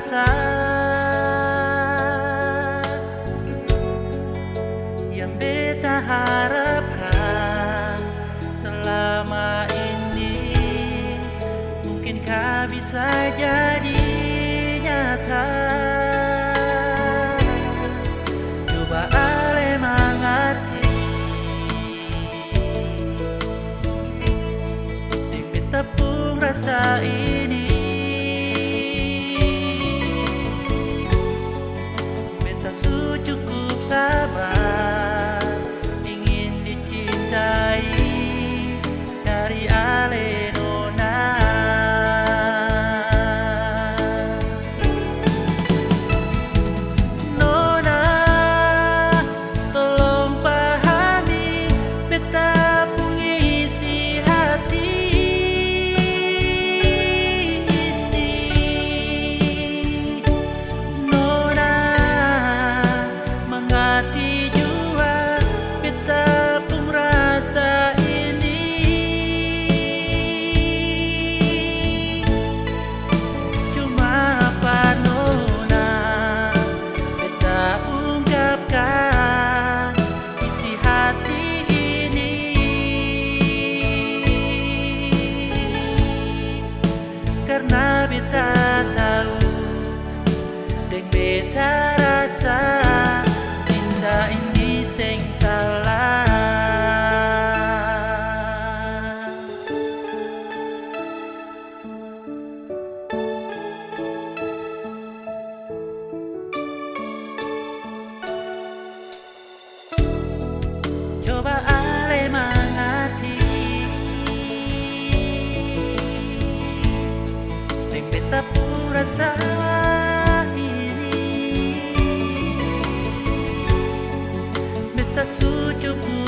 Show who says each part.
Speaker 1: rasa yang beta harapkan selama ini, mungkinkah bisa jadi nyata. Coba ale mengerti di beta pun rasa ini. Beta su cukup sabar ingin dicintai dari ale nona. Nona, tolong pahami beta punya isi hati ini. Nona, mengerti jua beta pun rasa ini. Cuma apa nona beta ungkapkan isi hati ini, karena beta tahu deng beta rasa cinta ini sing salah. Coba ale mengerti deng beta pun rasa ini. Beta su cukup